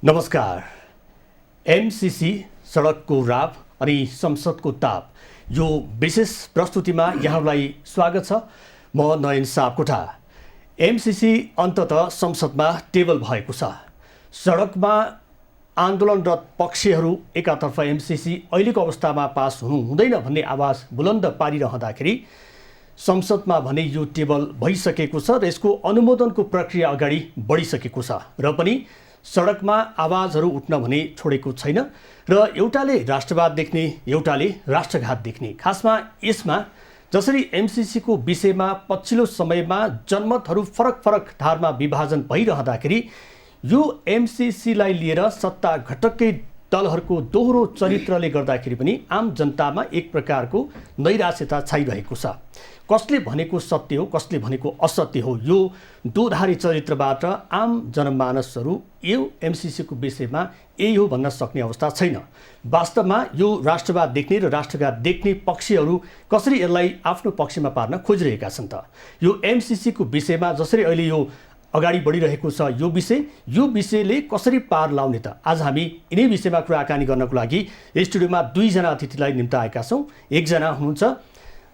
नमस्कार। एमसीसी सडकको राप अनि संसदको ताप यो विशेष प्रस्तुतिमा यहाँलाई स्वागत छ। म नयन सापकोटा। एमसीसी अन्ततः संसदमा टेबल भएको छ। सडकमा आन्दोलनरत पक्षहरू एकातर्फ एमसीसी अहिलेको अवस्थामा पास हुनु हुँदैन भन्ने आवाज बुलन्द पारिरहँदाखेरि संसदमा भने यो टेबल भइसकेको छ र यसको अनुमोदनको प्रक्रिया अगाडि बढिसकेको छ र पनि सडकमा आवाजहरू उठ्न भने छोडेको छैन र एउटाले राष्ट्रवाद देख्ने एउटाले राष्ट्रघात देख्ने। खासमा यसमा जसरी एमसीसीको विषयमा पछिल्लो समयमा जनमतहरू फरक फरक धारमा विभाजन भइरहँदाखेरि यो एमसीसीलाई लिएर सत्ता घटककै दलहरूको दोहोरो चरित्रले गर्दाखेरि पनि आम जनतामा एक प्रकारको नैराश्यता छाइरहेको छ। कसले भनेको सत्य हो, कसले भनेको असत्य हो, यो दोधारी चरित्रबाट आम जनमानसहरू यो एमसीसीको विषयमा यही हो भन्न सक्ने अवस्था छैन। वास्तवमा यो राष्ट्रवाद देख्ने र राष्ट्रघात देख्ने पक्षहरू कसरी यसलाई आफ्नो पक्षमा पार्न खोजिरहेका छन् त। यो एमसीसीको विषयमा जसरी अहिले यो अगाडि बढिरहेको छ यो विषयले कसरी पार लाउने त। आज हामी यिनै विषयमा कुराकानी गर्नको लागि स्टुडियोमा दुईजना अतिथिलाई निम्ताएका छौँ। एकजना हुनुहुन्छ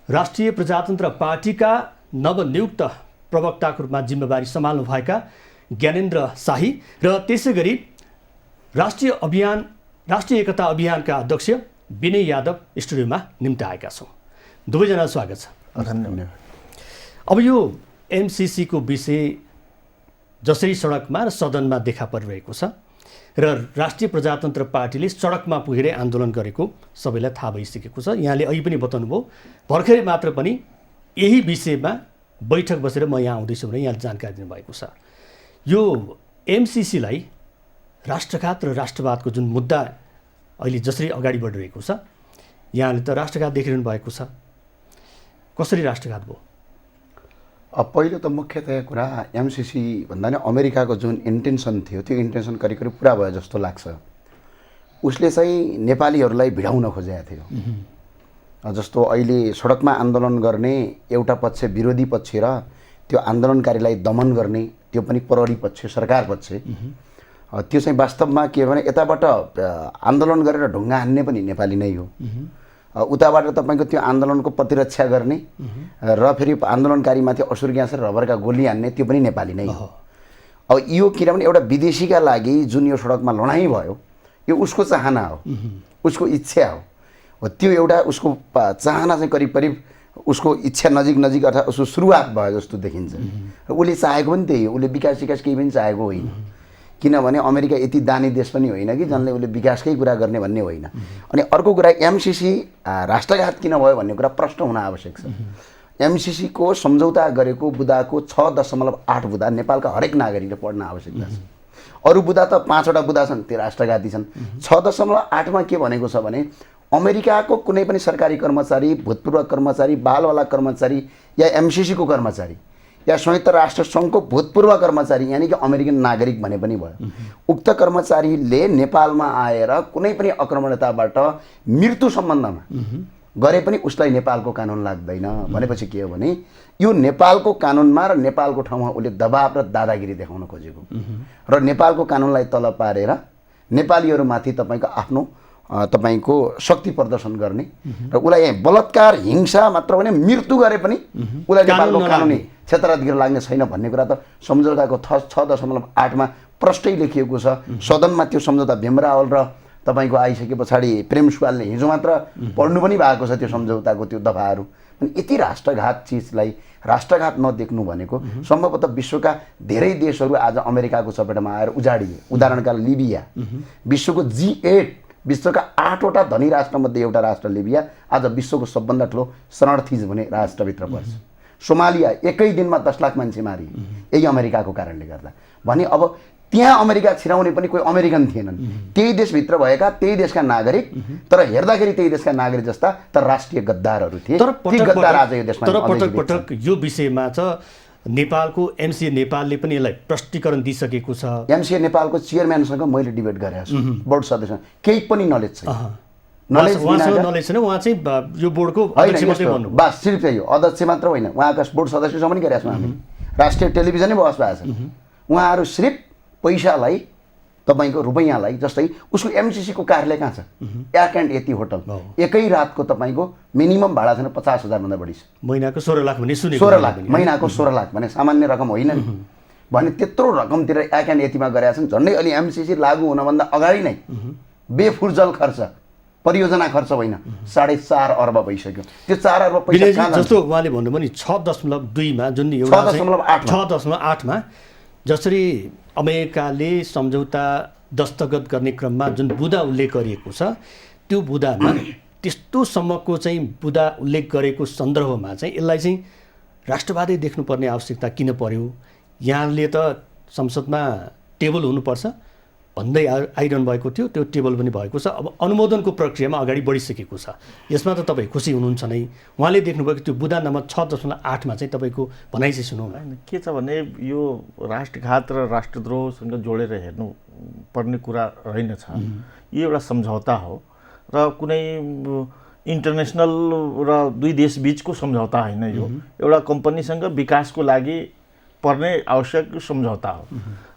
राष्ट्रिय प्रजातन्त्र पार्टीका नवनियुक्त प्रवक्ताको रूपमा जिम्मेवारी सम्हाल्नुभएका ज्ञानेन्द्र शाही र त्यसै गरी राष्ट्रिय एकता अभियानका अध्यक्ष विनय यादव स्टुडियोमा निम्ताएका छौँ। दुवैजना स्वागत छ। धन्यवाद। अब यो एमसीसीको विषय जसरी सडकमा र सदनमा देखा परिरहेको छ र राष्ट्रिय प्रजातन्त्र पार्टीले सडकमा पुगेर आन्दोलन गरेको सबैलाई थाहा भइसकेको छ। यहाँले अहिले पनि बताउनु भयो, भर्खरै मात्र पनि यही विषयमा बैठक बसेर म यहाँ आउँदैछु भने यहाँले जानकारी दिनुभएको छ। यो एमसीसीलाई राष्ट्रघात र राष्ट्रवादको जुन मुद्दा अहिले जसरी अगाडि बढिरहेको छ, यहाँले त राष्ट्रघात देखिरहनु भएको छ। कसरी राष्ट्रघात भयो? पहिलो त मुख्यतया कुरा एमसीसी भन्दा नि अमेरिकाको जुन इन्टेन्सन थियो त्यो इन्टेन्सन करिब पुरा भयो जस्तो लाग्छ। उसले चाहिँ नेपालीहरूलाई भिडाउन खोजेको थियो। जस्तो अहिले सडकमा आन्दोलन गर्ने एउटा पक्ष विरोधी पक्ष र त्यो आन्दोलनकारीलाई दमन गर्ने त्यो पनि प्रहरी पक्ष सरकार पक्ष, त्यो चाहिँ वास्तवमा के भने यताबाट आन्दोलन गरेर ढुङ्गा हान्ने पनि नेपाली नै हो, उताबाट तपाईँको त्यो आन्दोलनको प्रतिरक्षा गर्ने र फेरि आन्दोलनकारीमाथि असुर ग्यास र रबरका गोली हान्ने त्यो पनि नेपाली नै हो। अब यो किनभने एउटा विदेशीका लागि जुन यो सडकमा लडाइँ भयो यो उसको चाहना हो, उसको इच्छा हो। त्यो एउटा उसको चाहना चाहिँ करिब उसको इच्छा नजिक अर्थात् उसको सुरुवात भयो जस्तो देखिन्छ। र उसले चाहेको पनि त्यही हो, उसले विकास केही पनि चाहेको होइन। किनभने अमेरिका यति दानी देश पनि होइन कि जसले उसले विकासकै कुरा गर्ने भन्ने होइन। अनि अर्को कुरा एमसीसी राष्ट्रघात किन भयो भन्ने कुरा प्रश्न हुन आवश्यक छ। एमसीसीको सम्झौता गरेको बुदाको 6.8 बुदा नेपालका हरेक नागरिकले पढ्न आवश्यकता छ। अरू बुदा त 5वटा बुदा छन्, त्यो राष्ट्रघाती छन्। 6.8मा के भनेको छ भने अमेरिकाको कुनै पनि सरकारी कर्मचारी, भूतपूर्व कर्मचारी, बालवाला कर्मचारी या एमसीसीको कर्मचारी या संयुक्त राष्ट्र सङ्घको भूतपूर्व कर्मचारी यानि कि अमेरिकन नागरिक भने पनि भयो, उक्त कर्मचारीले नेपालमा आएर कुनै पनि आक्रमणताबाट मृत्यु सम्बन्धमा गरे पनि उसलाई नेपालको कानुन लाग्दैन। भनेपछि के हो भने यो नेपालको कानुनमा र नेपालको ठाउँमा उसले दबाब र दादागिरी देखाउन खोजेको र नेपालको कानुनलाई तल पारेर नेपालीहरूमाथि तपाईँको शक्ति प्रदर्शन गर्ने र उसलाई यहाँ बलात्कार हिंसा मात्र भने मृत्यु गरे पनि उसलाई नेपालको कानुनी क्षेत्राधिकार लाग्ने छैन भन्ने कुरा त सम्झौताको 6.8मा प्रष्टै लेखिएको छ। सदनमा त्यो सम्झौता भीमरावल र तपाईँको आइसके पछाडि प्रेम सुवालले हिजो मात्र पढ्नु पनि भएको छ त्यो सम्झौताको त्यो दफाहरू। अनि यति राष्ट्रघात चिजलाई राष्ट्रघात नदेख्नु भनेको सम्भवतः विश्वका धेरै देशहरू आज अमेरिकाको चपेटामा आएर उजाडिए। उदाहरणका लिबिया, विश्वको G8 विश्वका 8वटा धनी राष्ट्रमध्ये एउटा राष्ट्र लिबिया आज विश्वको सबभन्दा ठुलो शरणार्थी हुने राष्ट्रभित्र पर्छ। सोमालिया एकै दिनमा 10 लाख मान्छे मारिए यही अमेरिकाको कारणले गर्दा। भने अब त्यहाँ अमेरिका छिराउने पनि कोही अमेरिकन थिएनन्, त्यही देशभित्र भएका त्यही देशका नागरिक, तर हेर्दाखेरि त्यही देशका नागरिक जस्ता तर राष्ट्रिय गद्दारहरू थिए। ती गद्दार आज यो देशमा पटक यो विषयमा छ नेपालको एमसीए नेपालले पनि यसलाई प्रष्टीकरण दिइसकेको छ। एमसीए नेपालको चेयरम्यानसँग मैले डिबेट गरेको छु, बोर्ड सदस्य, केही पनि नलेज छैन। नलेज छैन, उहाँ चाहिँ यो बोर्डको अध्यक्ष मात्रै भन्नु बस, सिर्फ त्यही हो, अध्यक्ष मात्र होइन, उहाँका बोर्ड सदस्यसँग पनि गरेका छौँ हामी। राष्ट्रिय टेलिभिजनै बहस भएको छ। उहाँहरू सिर्फ पैसालाई तपाईँको रुपैयाँलाई, जस्तै उसको एमसिसीको कार्यालय कहाँ छ, याक एन्ड यति होटल, एकै रातको तपाईँको मिनिमम भाडा छैन 50,000 भन्दा बढी छ। महिनाको 16 लाख भने सुनेको 16 लाख, महिनाको 16 लाख भने सामान्य रकम होइन नि। भने त्यत्रो रकमतिर याक एन्ड यतिमा गरेका छन्। झन्डै अलि एमसिसी लागू हुनभन्दा अगाडि नै बेफुर्जल खर्च, परियोजना खर्च होइन, 4.5 अर्ब भइसक्यो। त्यो 4 अर्ब पैसा कहाँ जान्छ? जस्तो उहाँले भन्नुभयो नि 6.2 मा, जुन एउटा 6.8 मा जसरी अमेरिकाले सम्झौता दस्तखत गर्ने क्रममा जुन बुदा उल्लेख गरिएको छ, त्यो बुदामा त्यस्तोसम्मको चाहिँ बुदा उल्लेख गरेको सन्दर्भमा चाहिँ यसलाई चाहिँ राष्ट्रवादी देख्नुपर्ने आवश्यकता किन पर्यो? यहाँले त संसदमा टेबल हुनुपर्छ भन्दै आइरहनु भएको थियो, त्यो टेबल पनि भएको छ। अब अनुमोदनको प्रक्रियामा अगाडि बढिसकेको छ, यसमा त तपाईँ खुसी हुनुहुन्छ नै। उहाँले देख्नुभएको त्यो बुदा नम्बर 6.8 मा चाहिँ तपाईँको भनाइ चाहिँ सुनौँ न। के छ भने यो राष्ट्रघात र राष्ट्रद्रोहसँग जोडेर हेर्नु पर्ने कुरा रहेनछ। यो एउटा सम्झौता हो र कुनै इन्टरनेसनल र दुई देश बीचको सम्झौता होइन। यो एउटा कम्पनीसँग विकासको लागि पर्ने आवश्यक सम्झौता हो।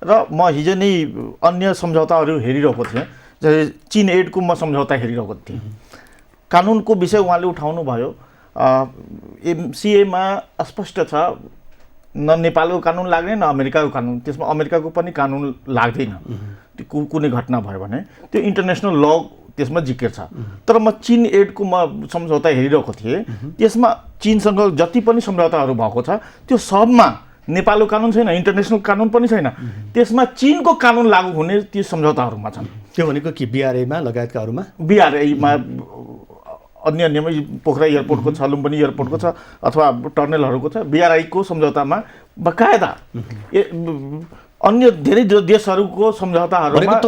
र म हिजो नै अन्य सम्झौताहरू हेरिरहेको थिएँ, जस्तै चीन एडको म सम्झौता हेरिरहेको थिएँ। कानुनको विषय उहाँले उठाउनु भयो। एमसिएमा स्पष्ट छ, न नेपालको कानुन लाग्ने न अमेरिकाको कानुन, त्यसमा अमेरिकाको पनि कानुन लाग्दैन। त्यो कुनै घटना भयो भने त्यो इन्टरनेसनल ल त्यसमा जिकिर छ। तर म चीन एडको म सम्झौता हेरिरहेको थिएँ, त्यसमा चीनसँग जति पनि सम्झौताहरू भएको छ त्यो सबमा नेपालको कानुन छैन, इन्टरनेसनल कानुन पनि छैन। त्यसमा चीनको कानुन लागू हुने ती सम्झौताहरूमा छन्। त्यो भनेको कि बिआरएमा लगायतकाहरूमा, बिआरएमा अन्य अन्यमा पोखरा एयरपोर्टको छ, लुम्बिनी एयरपोर्टको छ अथवा टर्नेलहरूको छ। बिआरआईको सम्झौतामा बकायदा अन्य धेरै देशहरूको सम्झौताहरूमा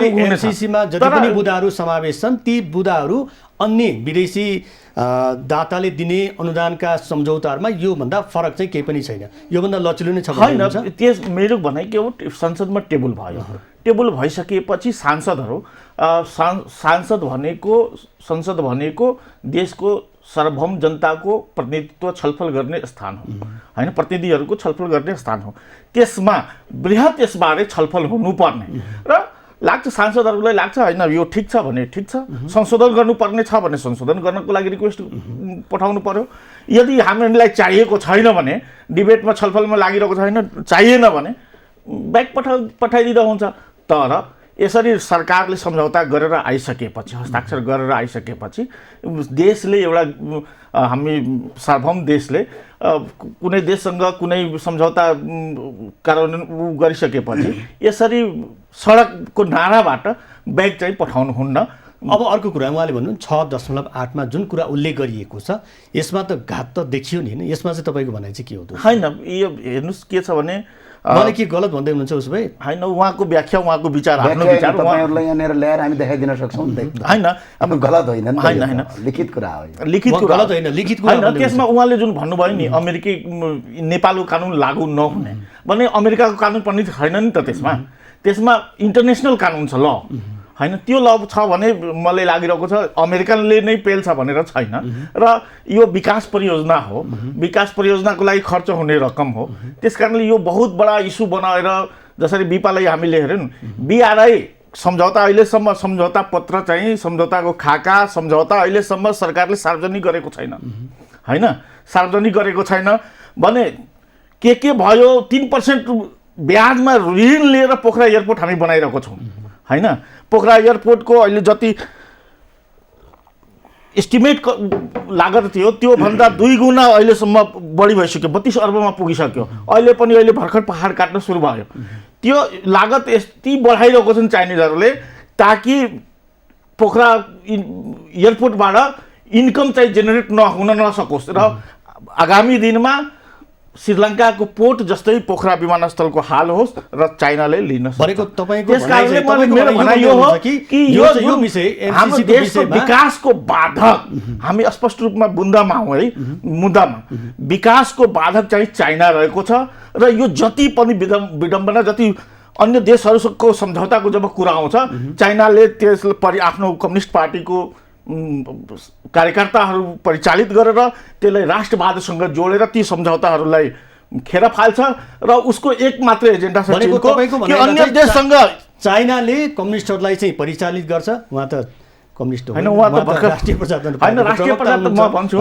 एमसिसीमा जति पनि बुदाहरू समावेश छन्, ती बुदाहरू अन्य विदेशी दाताले दिने अनुदानका सम्झौताहरूमा योभन्दा फरक चाहिँ केही पनि छैन, योभन्दा लचिलो नै छ होइन। त्यस मेरो भनाइ के हो, संसदमा टेबल भयो, टेबल भइसकेपछि सांसदहरू, सांसद भनेको, संसद भनेको देशको सार्वभौम जनताको प्रतिनिधित्व छलफल गर्ने स्थान हो होइन, प्रतिनिधिहरूको छलफल गर्ने स्थान हो। त्यसमा बृहत यसबारे छलफल हुनुपर्ने र लाग्छ सांसदहरूलाई लाग्छ होइन यो ठिक छ भने ठिक छ, संशोधन गर्नुपर्ने छ भने संशोधन गर्नको लागि रिक्वेस्ट पठाउनु पर्यो। यदि हामीलाई चाहिएको छैन भने, डिबेटमा छलफलमा लागिरहेको छैन, चाहिएन भने ब्याक पठाइदिँदा हुन्छ। तर यसरी सरकारले सम्झौता गरेर आइसकेपछि, हस्ताक्षर गरेर आइसकेपछि देशले एउटा, हामी सार्वभौम देशले कुनै देशसँग कुनै सम्झौता कार्यान्वयन गरिसकेपछि यसरी सडकको नाराबाट ब्याग चाहिँ पठाउनु हुन्न। अब अर्को कुरा उहाँले भन्नु 6.8 मा जुन कुरा उल्लेख गरिएको छ, यसमा त घात त देखियो नि होइन, यसमा चाहिँ तपाईँको भनाइ चाहिँ के हो? होइन, यो हेर्नुहोस् के छ भने मलाई के गलत भन्दै हुनुहुन्छ उसो भए? होइन, उहाँको व्याख्या, उहाँको विचार, आफ्नो विचार तपाईँहरूलाई यहाँनिर ल्याएर हामी देखाइदिन सक्छौँ नि त। होइन, अब गलत होइन, होइन, लिखित कुरा हो, लिखित कुरा गलत होइन, लिखित कुरा होइन। त्यसमा उहाँले जुन भन्नुभयो नि अमेरिकी नेपालको कानुन लागू नहुने भने, अमेरिकाको कानुन पनि छैन नि त त्यसमा। त्यसमा इन्टरनेसनल कानुन छ, ल होइन, त्यो ल छ भने मलाई लागिरहेको छ अमेरिकनले नै पेल्छ भनेर छैन। र यो विकास परियोजना हो, विकास परियोजनाको लागि खर्च हुने रकम हो। त्यस कारणले यो बहुत बडा इस्यु बनाएर, जसरी बिपालाई हामीले हेऱ्यौँ, बिआरआई सम्झौता अहिलेसम्म, सम्झौता पत्र चाहिँ, सम्झौताको खाका सम्झौता अहिलेसम्म सरकारले सार्वजनिक गरेको छैन होइन, सार्वजनिक गरेको छैन भने के भयो, 3% ब्याजमा ऋण लिएर पोखरा एयरपोर्ट हामी बनाइरहेको छौँ होइन। पोखरा एयरपोर्टको अहिले जति एस्टिमेट लागत थियो त्योभन्दा 2 गुणा अहिलेसम्म बढी भइसक्यो, 32 अर्बमा पुगिसक्यो। अहिले पनि अहिले भर्खर पहाड काट्न सुरु भयो। त्यो लागत यति बढाइरहेको छन् चाइनिजहरूले ताकि पोखरा एयरपोर्टबाट इन्कम चाहिँ जेनेरेट हुन नसकोस् र आगामी दिनमा श्रीलङ्काको पोर्ट जस्तै पोखरा विमानस्थलको हाल होस् र चाइनाले लिन भनेको तपाईँको त्यसकारणले मेरो भनाइ यो हो कि यो विषय हाम्रो देशको विकासको बाधक, हामी स्पष्ट रूपमा बुन्दामा हौँ है, मुद्दामा विकासको बाधक चाहिँ चाइना रहेको छ। र यो जति पनि विडम्बना, जति अन्य देशहरूको सम्झौताको जब कुरा आउँछ, चाइनाले त्यसले आफ्नो कम्युनिस्ट पार्टीको कार्यकर्ताहरू परिचालित गरेर त्यसलाई राष्ट्रवादसँग जोडेर ती सम्झौताहरूलाई खेर फाल्छ र उसको एक मात्र एजेन्डा छ भनेको चीनको तपाईँको कि भनाइमा अन्य चाहिँ देशसँग चाइनाले कम्युनिस्टहरूलाई चाहिँ परिचालित गर्छ। उहाँ त कम्युनिस्ट होइन, उहाँ त भर्खर राष्ट्रिय प्रजातन्त्र होइन, राष्ट्रिय प्रजातन्त्र म भन्छु,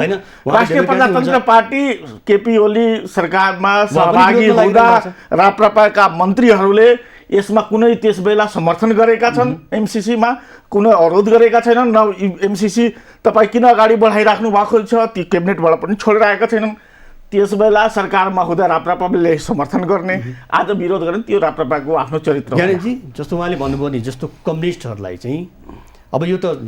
राष्ट्रिय प्रजातन्त्र पार्टी केपी ओली सरकारमा सहभागी हुँदा राप्रपाका मन्त्रीहरूले यसमा कुनै त्यस बेला समर्थन गरेका छन्, एमसिसीमा कुनै अवरोध गरेका छैनन्। न एमसिसी तपाईँ किन अगाडि बढाइराख्नु भएको छ, ती क्याबिनेटबाट पनि छोडिरहेका छैनन्। त्यस बेला सरकारमा हुँदा राप्रपाले समर्थन गर्ने, आज विरोध गर्ने, त्यो राप्रपाको आफ्नो चरित्र हो। ज्ञानेजी, जस्तो उहाँले भन्नुभयो नि, जस्तो कम्युनिस्टहरूलाई चाहिँ अब यो त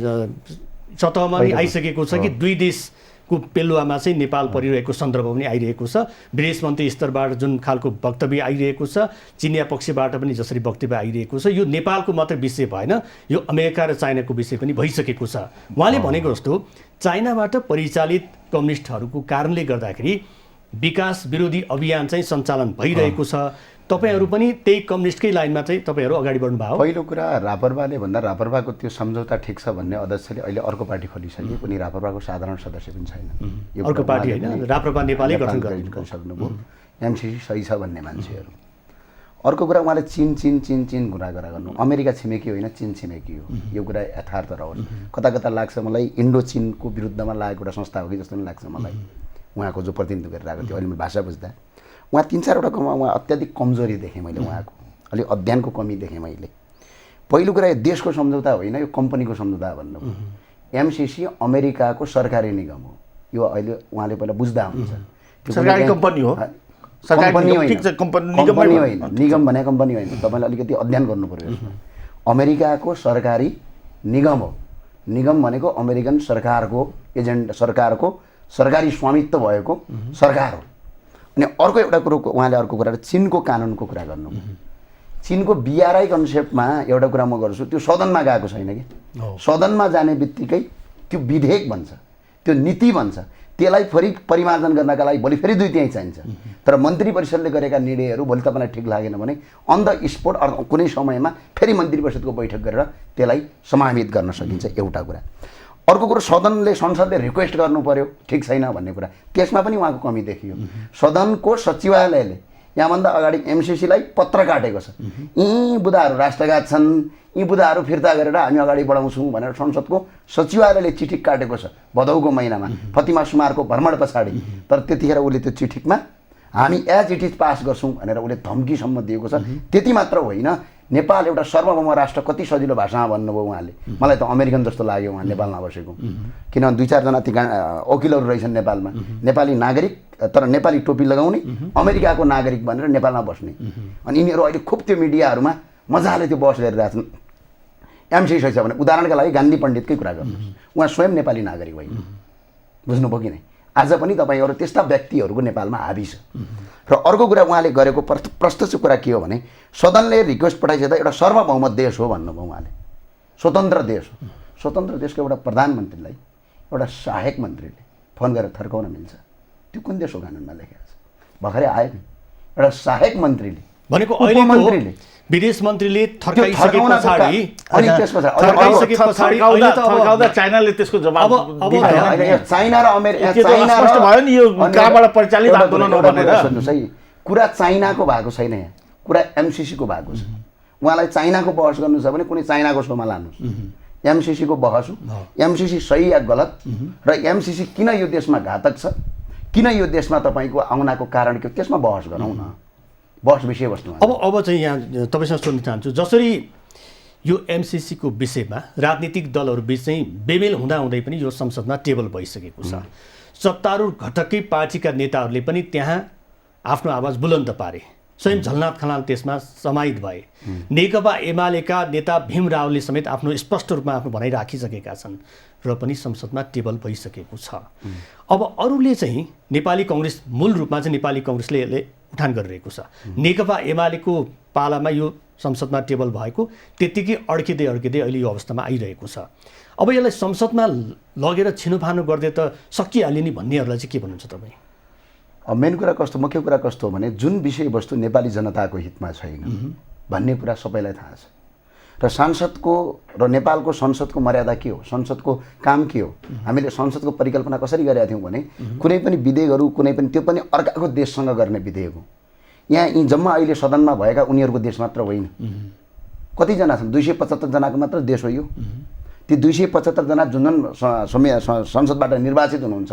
सतहमा नि आइसकेको छ कि दुई देशको पेलुवामा चाहिँ नेपाल परिरहेको सन्दर्भ पनि आइरहेको छ। विदेश मन्त्री स्तरबाट जुन खालको वक्तव्य आइरहेको छ, चिनिया पक्षबाट पनि जसरी वक्तव्य आइरहेको छ, यो नेपालको मात्रै विषय भएन, यो अमेरिका र चाइनाको विषय पनि भइसकेको छ। उहाँले भनेको जस्तो चाइनाबाट परिचालित कम्युनिस्टहरूको कारणले गर्दाखेरि विकास विरोधी अभियान चाहिँ सञ्चालन भइरहेको छ। तपाईहरू पनि त्यही कम्युनिस्टकै लाइनमा चाहिँ तपाईँहरू अगाडि बढ्नु भयो। पहिलो कुरा रापरपाले भन्दा रापरपाको त्यो सम्झौता ठिक छ भन्ने अध्यक्षले अहिले अर्को पार्टी खोलिसके, कुनै रापरपाको साधारण सदस्य पनि छैन। अर्को पार्टी होइन, राप्रपा नेपालै गठन गरिसक्नुभयो। एमसिसी सही छ भन्ने मान्छेहरू। अर्को कुरा उहाँले चीन कुरा गर्नु, अमेरिका छिमेकी होइन, चीन छिमेकी हो, यो कुरा यथार्थ रहोस्। कता कता लाग्छ मलाई इन्डो चीनको विरुद्धमा लागेको एउटा संस्था हो कि जस्तो पनि लाग्छ मलाई। उहाँको जो प्रतिनिधित्व गरेर आएको थियो, अहिले मैले भाषा बुझ्दा उहाँ 3-4 वटा उहाँ अत्याधिक कमजोरी देखेँ मैले, उहाँको अलिक अध्ययनको कमी देखेँ मैले। पहिलो कुरा यो देशको सम्झौता होइन, यो कम्पनीको सम्झौता भन्नुभयो। एमसिसी अमेरिकाको सरकारी निगम हो, यो अहिले उहाँले पहिला बुझ्दा हुन्छ। सरकारी कम्पनी हो, कम्पनी होइन, निगम भने कम्पनी होइन। तपाईँले अलिकति अध्ययन गर्नु पर्यो यसमा। अमेरिकाको सरकारी निगम हो। निगम भनेको अमेरिकन सरकारको एजेन्ट, सरकारको सरकारी स्वामित्व भएको सरकार हो। अनि अर्को एउटा कुरो उहाँले अर्को कुरा चीनको कानुनको कुरा गर्नु। चीनको बिआरआई कन्सेप्टमा एउटा कुरा म गर्छु, त्यो सदनमा गएको छैन कि। सदनमा जाने बित्तिकै त्यो विधेयक बन्छ, त्यो नीति बन्छ, त्यसलाई फेरि परिमार्जन गर्नका लागि भोलि फेरि 2-3 चाहिन्छ। तर मन्त्री परिषदले गरेका निर्णयहरू भोलि तपाईँलाई ठिक लागेन भने अन द स्पोट कुनै समयमा फेरि मन्त्री परिषदको बैठक गरेर त्यसलाई समावेश गर्न सकिन्छ, एउटा कुरा। अर्को कुरो संसदले रिक्वेस्ट गर्नु पर्यो, ठिक छैन भन्ने कुरा, त्यसमा पनि उहाँको कमी देखियो। सदनको सचिवालयले यहाँभन्दा अगाडि एमसिसीलाई पत्र काटेको छ, यी बुदाहरू राष्ट्रघात छन्, यी बुदाहरू फिर्ता गरेर हामी अगाडि बढाउँछौँ भनेर संसदको सचिवालयले चिठी काटेको छ भदौको महिनामा, फतिमा सुमारको भ्रमण पछाडि। तर त्यतिखेर उसले त्यो चिठीमा हामी एज इट इज पास गर्छौँ भनेर उसले धम्कीसम्म दिएको छ। त्यति मात्र होइन, नेपाल एउटा सार्वभौम राष्ट्र कति सजिलो भाषामा भन्नुभयो उहाँले। मलाई त अमेरिकन जस्तो लाग्यो उहाँ नेपालमा बसेको, किनभने 2-4 जना ती वकिलहरू रहेछन् नेपालमा, नेपाली नागरिक तर नेपाली टोपी लगाउने, अमेरिकाको नागरिक भनेर नेपालमा बस्ने। अनि यिनीहरू अहिले खुब त्यो मिडियाहरूमा मजाले त्यो बहस गरिरहेछन्। एमसिसी छ भने उदाहरणका लागि गान्धी पण्डितकै कुरा गर्नुहोस्, उहाँ स्वयं नेपाली नागरिक होइन, बुझ्नुभयो कि नै? आज पनि तपाईँहरू त्यस्ता व्यक्तिहरूको नेपालमा हाबी छ। र अर्को कुरा उहाँले गरेको प्रस्तुत कुरा के हो भने सदनले रिक्वेस्ट पठाइसक्दा एउटा सार्वभौम देश हो भन्नुभयो उहाँले, स्वतन्त्र देश हो। स्वतन्त्र देशको एउटा प्रधानमन्त्रीलाई एउटा सहायक मन्त्रीले फोन गरेर थर्काउन मिल्छ? त्यो कुन देशको कानुनमा लेखेको छ? भर्खरै आयो नि, एउटा सहायक मन्त्रीले भनेको अहिलेको विदेश मन्त्रीले थर्काइसके पछाडि अनि थर्काउँदा चाइनाले त्यसको जवाब चाइना र अमेरिका स्पष्ट भयो नि यो कहाँबाट परिचालित आन्दोलन हो भनेर। सुन्नुहोस् है, कुरा चाइनाको भएको छैन, यहाँ कुरा एमसिसीको भएको छ। उहाँलाई चाइनाको बहस गर्नु छ भने कुनै चाइनाको सोमा लानुहोस्, एमसिसीको बहस हो। एमसिसी सही या गलत र एमसिसी किन यो देशमा घातक छ, किन यो देशमा तपाईँको आउनको कारण के, त्यसमा बहस गरौँ न, बहस विषयवस्तुमा। अब चाहिँ यहाँ तपाईँसँग सोध्न चाहन्छु, जसरी यो एमसिसीको विषयमा राजनीतिक दलहरू बिच चाहिँ बेमेल हुँदाहुँदै पनि यो संसदमा टेबल भइसकेको छ। सत्तारूढ घटकै पार्टीका नेताहरूले पनि त्यहाँ आफ्नो आवाज बुलन्द पारे, स्वयं झलनाथ खनाल त्यसमा समाहित भए। नेकपा एमालेका नेता भीम रावले समेत आफ्नो स्पष्ट रूपमा आफ्नो भनाइ राखिसकेका छन् र पनि संसदमा टेबल भइसकेको छ। अब अरूले चाहिँ नेपाली कङ्ग्रेस, मूल रूपमा चाहिँ नेपाली कङ्ग्रेसले यसले उठान गरिरहेको छ। नेकपा एमालेको पालामा यो संसदमा टेबल भएको त्यत्तिकै अड्किँदै अहिले यो अवस्थामा आइरहेको छ। अब यसलाई संसदमा लगेर छिनोफानो गर्दै त सकिहाल्यो नि भन्नेहरूलाई चाहिँ के भन्नुहुन्छ तपाईँ? मेन कुरा कस्तो, मुख्य कुरा कस्तो हो भने जुन विषयवस्तु नेपाली जनताको हितमा छैन भन्ने कुरा सबैलाई थाहा छ। र र सांसदको र नेपालको संसदको मर्यादा के हो, संसदको काम के हो, हामीले संसदको परिकल्पना कसरी गरेका थियौँ भने कुनै पनि विधेयकहरू कुनै पनि त्यो पनि अर्काको देशसँग गर्ने विधेयक हो। यहाँ यी जम्मा अहिले सदनमा भएका उनीहरूको देश मात्र होइन, कतिजना छन्, 275 जनाको मात्र देश हो यो। ती 275 जना जुन जुन संसदबाट निर्वाचित हुनुहुन्छ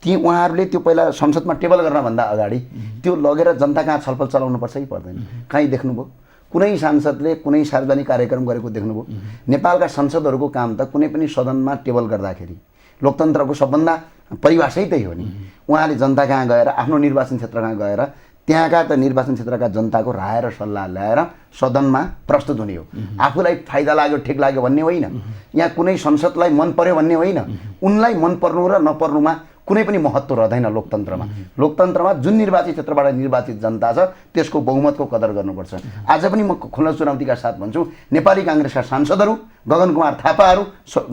ती उहाँहरूले त्यो पहिला संसदमा टेबल गर्नभन्दा अगाडि त्यो लगेर जनता कहाँ छलफल चलाउनुपर्छ कि पर्दैन? कहीँ देख्नुभयो कुनै सांसदले कुनै सार्वजनिक कार्यक्रम गरेको देख्नुभयो? नेपालका संसदहरूको काम त कुनै पनि सदनमा टेबल गर्दाखेरि लोकतन्त्रको सबभन्दा परिभाषै त्यही हो नि। उहाँले जनता कहाँ गएर आफ्नो निर्वाचन क्षेत्र कहाँ गएर त्यहाँका त निर्वाचन क्षेत्रका जनताको राय र सल्लाह ल्याएर सदनमा प्रस्तुत हुने हो। आफूलाई फाइदा लाग्यो ठिक लाग्यो भन्ने होइन, यहाँ कुनै संसदलाई मन पर्यो भन्ने होइन, उनलाई मन पर्नु र नपर्नुमा कुनै पनि महत्त्व रहँदैन लोकतन्त्रमा। लोकतन्त्रमा जुन निर्वाचित क्षेत्रबाट निर्वाचित जनता छ त्यसको बहुमतको कदर गर्नुपर्छ। आज पनि म खुल्ला चुनौतीका साथ भन्छु, नेपाली काङ्ग्रेसका सांसदहरू गगन कुमार थापाहरू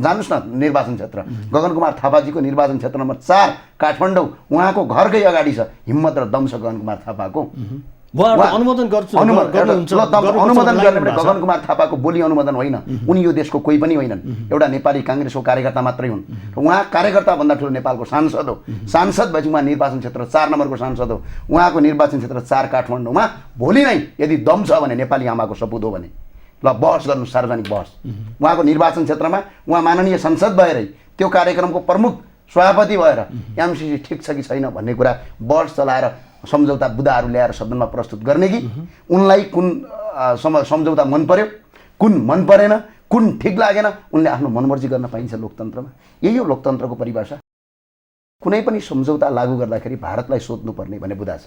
जानुस् न निर्वाचन क्षेत्र, गगन कुमार थापाजीको निर्वाचन क्षेत्र नम्बर 4 काठमाडौँ, उहाँको घरकै अगाडि छ, हिम्मत र दम छ गगन कुमार थापाको। अनुमोदन गर्छु अनुमोदन गर्ने भने गगन कुमार थापाको बोली अनुमोदन होइन, उनी यो देशको कोही पनि होइनन्, एउटा नेपाली काङ्ग्रेसको कार्यकर्ता मात्रै हुन्। र उहाँ कार्यकर्ता भन्दा ठुलो नेपालको सांसद हो। सांसद भएपछि उहाँ निर्वाचन क्षेत्र 4 नम्बरको सांसद हो। उहाँको निर्वाचन क्षेत्र 4 काठमाडौँमा भोलि नै यदि दम छ भने नेपाली आमाको सपुत हो भने ल बहस गर्नु, सार्वजनिक बहस। उहाँको निर्वाचन क्षेत्रमा उहाँ माननीय संसद भएरै त्यो कार्यक्रमको प्रमुख सभापति भएर एमसीसी ठिक छ कि छैन भन्ने कुरा बहस चलाएर सम्झौता बुदाहरू ल्याएर सदनमा प्रस्तुत गर्ने कि उनलाई कुन सम्झौता मन पर्यो, कुन मन परेन, कुन ठिक लागेन, उनले आफ्नो मनमर्जी गर्न पाइन्छ लोकतन्त्रमा। यही हो लोकतन्त्रको परिभाषा। कुनै पनि सम्झौता लागू गर्दाखेरि भारतलाई सोध्नुपर्ने भन्ने बुदा छ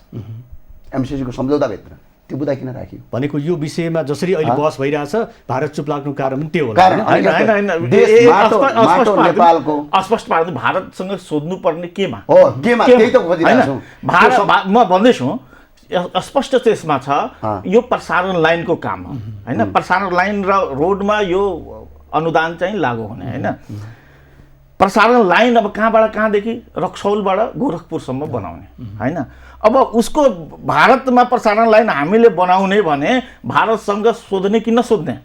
एमसीसीको सम्झौताभित्र। त्यो बुदा किन राखियो भनेको यो विषयमा जसरी अहिले बहस भइरहेछ भारत चुप लाग्नु कारण पनि त्यो होला। नेपालको अस्पष्ट पार्नु भारतसँग सोध्नुपर्ने केमा हो, केमा त्यही त खोजिरहेको छु। भारत म भन्दैछु स्पष्ट त्यसमा छ, यो प्रसारण लाइनको काम हो हैन। प्रसारण लाइन र रोडमा यो अनुदान चाहिँ लागू हुने हैन। प्रसारण लाइन अब कहाँबाट कहाँदेखि रक्सौलबाट गोरखपुरसम्म बनाउने हैन। अब उसको भारतमा प्रसारण लाइन हामीले बनाउने भने भारतसँग सोध्ने कि नसोध्ने?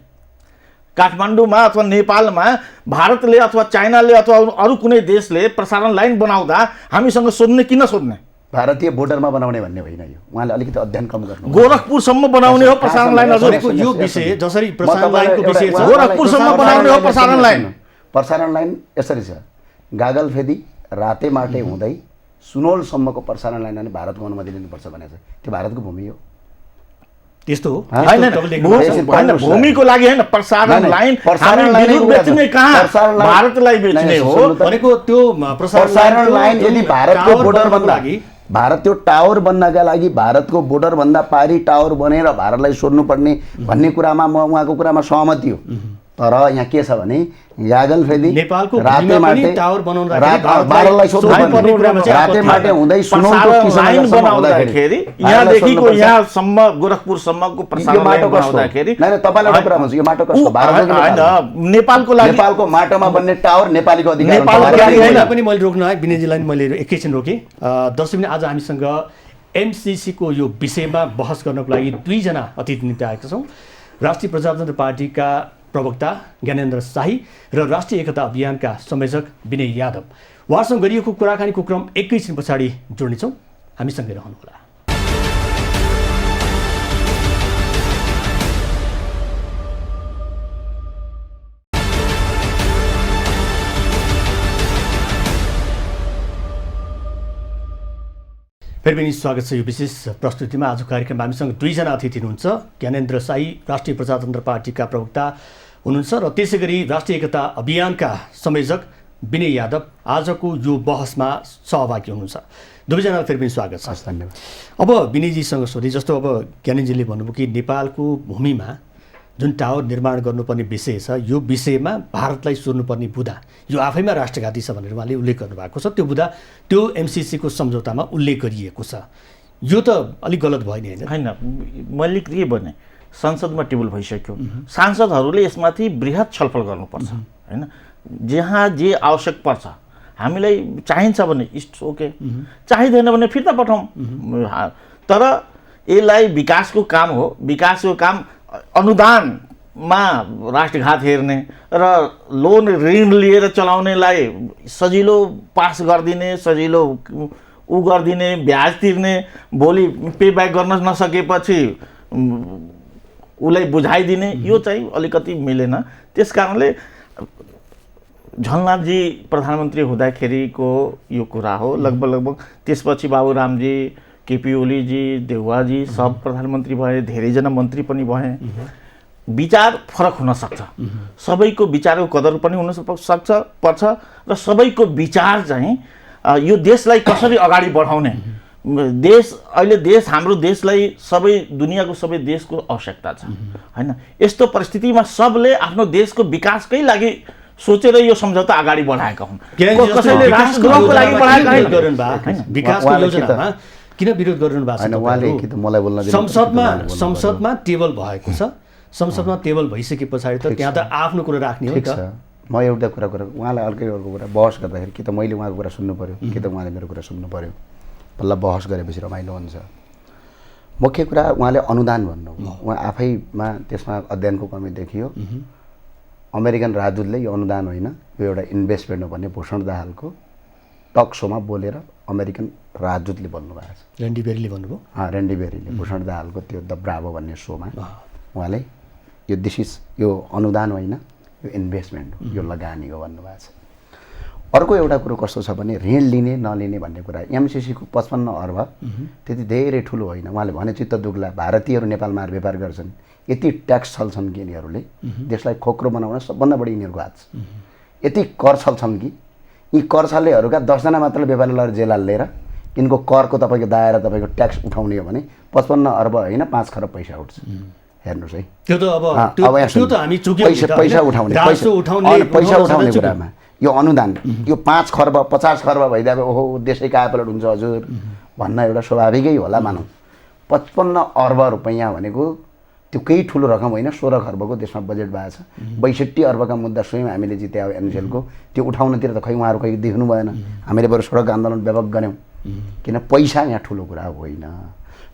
काठमाडौँमा अथवा नेपालमा भारतले अथवा चाइनाले अथवा अरू कुनै देशले प्रसारण लाइन बनाउँदा हामीसँग सोध्ने कि नसोध्ने? भारतीय बोर्डरमा बनाउने भन्ने होइन यो, उहाँले अलिकति अध्ययन कम गर्नु। गोरखपुरसम्म बनाउने हो प्रसारण लाइन। हजुरको यो विषय जसरी प्रसारण लाइनको विषय छ, गोरखपुरसम्म बनाउने हो प्रसारण लाइन। प्रसारण लाइन यसरी छ, गागलफेदी रातेमाटे हुँदै सुनौलसम्मको प्रसारण लाइन अनि भारतको अनुमति लिनुपर्छ भनेको छ। त्यो भारतको भूमि हो, त्यस्तो हो होइन। भूमिको लागि होइन, प्रसारण लाइन बेच्ने कहाँ? भारतलाई बेच्ने हो भनेको त्यो प्रसारण लाइन यदि भारतको बोर्डरभन्दा भारत त्यो टावर बन्नका लागि भारतको बोर्डरभन्दा पारी टावर बनेर भारतलाई सोध्नुपर्ने भन्ने कुरामा म उहाँको कुरामा सहमति हो। तर यहाँ के छ भने गागलफेदी रातेमाटे टावर बनाउन भारतलाई सोध्नुपर्ने रातेमाटे हुँदै सुनौलको लाइन बनाउँदाखेरि यहाँदेखिको यहाँसम्म गोरखपुरसम्मको प्रसारण लाइन बनाउँदाखेरि हैन। तपाईलाई एउटा कुरा भन्छु, यो माटो कसको? भारतको हैन, नेपालको लागि नेपालको माटोमा बन्ने टावर नेपालीको अधिकार होइन। पनि मैले रोक्न आएँ विनयजीलाई मैले एकैछिन रोकेँ। दर्शक आज हामीसँग एमसीसीको यो विषयमा बहस गर्नको लागि 2 जना अतिथि निम्ति आएका छौँ। राष्ट्रिय प्रजातन्त्र पार्टीका प्रवक्ता ज्ञानेन्द्र शाही र राष्ट्रिय एकता अभियानका संयोजक विनय यादव। उहाँसँग गरिएको कुराकानीको क्रम एकैछिन पछाडि जोड्नेछौँ, हामीसँगै रहनुहोला। फेरि पनि स्वागत छ यो विशेष प्रस्तुतिमा। आज कार्यक्रममा हामीसँग 2 जना अतिथि हुनुहुन्छ। ज्ञानेन्द्र शाही राष्ट्रिय प्रजातन्त्र पार्टीका प्रवक्ता हुनुहुन्छ र त्यसै गरी राष्ट्रिय एकता अभियानका संयोजक विनय यादव आजको यो बहसमा सहभागी हुनुहुन्छ। 2 जनालाई फेरि पनि स्वागत छ। धन्यवाद। अब विनयजीसँग सोधेँ, जस्तो अब ज्ञानेन्द्रजीले भन्नुभयो कि नेपालको भूमिमा जुन टावर निर्माण गर्नुपर्ने विषय छ यो विषयमा भारतलाई सोध्नुपर्ने बुदा यो आफैमा राष्ट्रघाती छ भनेर उहाँले उल्लेख गर्नुभएको छ। त्यो बुदा त्यो एमसीसीको सम्झौतामा उल्लेख गरिएको छ। यो त अलिक गलत भयो नि होइन? मैले के भने संसदमा टेबल भइसक्यो, सांसदहरूले यसमाथि बृहत छलफल गर्नुपर्छ होइन। जहाँ जे आवश्यक पर्छ हामीलाई चाहिन्छ भने इट्स ओके, चाहिँदैन भने फिर्ता पठाउँ। तर यसलाई विकासको काम हो, विकासको काम अनुदान मा राष्ट्रघात हेर्ने र लोन ऋण लिएर चलाउनेलाई सजिलो पास गरिदिने, सजिलो उ गरिदिने, ब्याज तिर्ने, भोलि पे ब्याक गर्न नसकेपछि उसलाई बुझाइदिने, यो चाहिँ अलिकति मिलेन। त्यस कारणले झलनाथजी प्रधानमन्त्री हुँदाखेरिको यो कुरा हो। लगभग त्यसपछि बाबुरामजी, केपी ओलीजी, देउवाजी सब प्रधानमन्त्री भए, धेरैजना मन्त्री पनि भए। विचार फरक हुन सक्छ, सबैको विचारको कदर पनि हुन पर्छ र सबैको विचार चाहिँ यो देशलाई कसरी अगाडि बढाउने, अहिले हाम्रो देशलाई सबै दुनियाँको सबै देशको आवश्यकता छ हैन। यस्तो परिस्थितिमा सबले आफ्नो देशको विकासकै लागि सोचेर यो सम्झौता अगाडि बढाएका हुन्। कसैले राष्ट्रद्रोहको लागि बढाएका हैन। विकासको योजनामा किन विरोध गर्नु भएको हैन? उहाँले के त मलाई बोल्न दिनु। संसदमा टेबल भएको छ, संसदमा टेबल भइसके पछाडि त त्यहाँ त आफ्नो कुरा राख्ने हो नि त। म एउटा कुरा उहाँलाई अर्कै अर्को कुरा बहस गर्दाखेरि कि त मैले उहाँको कुरा सुन्नु पर्यो कि त उहाँले मेरो कुरा सुन्नु पर्यो। बल्ल बहस गरेपछि रमाइलो हुन्छ। मुख्य कुरा उहाँले अनुदान भन्नु, उहाँ आफैमा त्यसमा अध्ययनको कमी देखियो। अमेरिकन राजदूतले यो अनुदान होइन, यो एउटा इन्भेस्टमेन्ट हो भन्ने भूषण दाहालको टक सोमा बोलेर अमेरिकन राजदूतले भन्नुभएको छ। रेन्डी बेरीले भन्नुभयो। रेन्डी बेरीले भूषण दाहालको त्यो द ब्राभो भन्ने सोमा उहाँले यो यो अनुदान होइन, यो इन्भेस्टमेन्ट हो, यो लगानी हो भन्नुभएको छ। अर्को एउटा कुरो कस्तो छ भने ऋण लिने नलिने भन्ने कुरा, एमसिसीको 55 अर्ब त्यति धेरै ठुलो होइन। उहाँले भने चित्त दुख्ला, भारतीयहरू नेपालमा आएर व्यापार गर्छन्, यति ट्याक्स छल्छन् कि यिनीहरूले देशलाई खोक्रो बनाउन सबभन्दा बढी यिनीहरूको हात छ। यति कर छल्छन् कि यी कर छल्नेहरूका 10 जना मात्र व्यापारी लगेर जेल हालेर यिनको करको तपाईँको दायरा तपाईँको ट्याक्स उठाउने हो भने 55 अर्ब होइन 5 खरब पैसा उठ्छ। हेर्नुहोस् है, त्यो त अब त्यो त हामी चुक्यौँ। पैसा उठाउने कुरामा यो अनुदान यो 5 खर्ब 50 खर्ब भइदिए ओहो देशै कायापलट हुन्छ हजुर भन्न एउटा स्वाभाविकै होला। मानौँ 55 अर्ब रुपैयाँ भनेको त्यो केही ठुलो रकम होइन। 16 खर्बको देशमा बजेट भएको छ। 62 अर्बका मुद्दा स्वयं हामीले जित्या हो एनजिएलको, त्यो उठाउनतिर त खै उहाँहरू खै देख्नु भएन। हामीले बरु सडक आन्दोलन व्यापक गऱ्यौँ, किन पैसा यहाँ ठुलो कुरा होइन,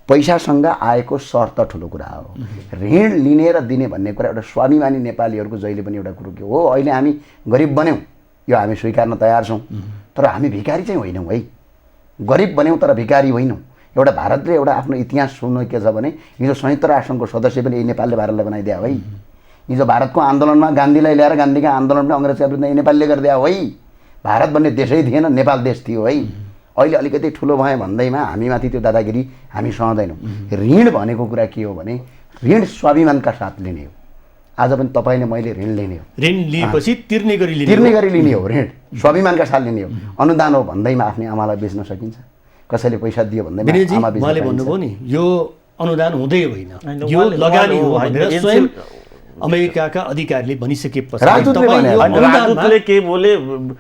पैसासँग आएको शर्त ठुलो कुरा हो। ऋण लिने र दिने भन्ने कुरा एउटा स्वाभिमानी नेपालीहरूको जहिले पनि एउटा कुरो के हो, अहिले हामी गरिब बन्यौँ यो हामी स्वीकार्न तयार छौँ, तर हामी भिखारी चाहिँ होइनौँ है। गरिब बन्यौँ तर भिखारी होइनौँ। एउटा भारतले एउटा आफ्नो इतिहास सुन्नु के छ भने हिजो संयुक्त राष्ट्रसङ्घको सदस्य पनि यही नेपालले भारतलाई बनाइदियो है। हिजो भारतको आन्दोलनमा गान्धीलाई ल्याएर गान्धीका आन्दोलनमा अङ्ग्रेजका विरुद्ध नेपालले गरिदियो है। भारत भन्ने देशै थिएन, नेपाल देश थियो है। अहिले अलिकति ठुलो भए भन्दैमा हामीमाथि त्यो दादागिरी हामी सहँदैनौँ। ऋण भनेको कुरा के हो भने ऋण स्वाभिमानका साथ लिने हो। आज पनि तपाईँले मैले ऋण लिने हो, ऋण लिएपछि तिर्ने गरी लिने हो, ऋण स्वाभिमानका साथ लिने हो। अनुदान हो भन्दैमा आफ्नै आमालाई बेच्न सकिन्छ, कसैले पैसा दियो भन्दैमा आमा बेच्न उहाँले भन्नुभयो नि यो अनुदान हुँदै होइन, यो लगानी हो भनेर स्वयं अमेरिकाका अधिकारीले भनिसकेपछि राजदूतले के बोले,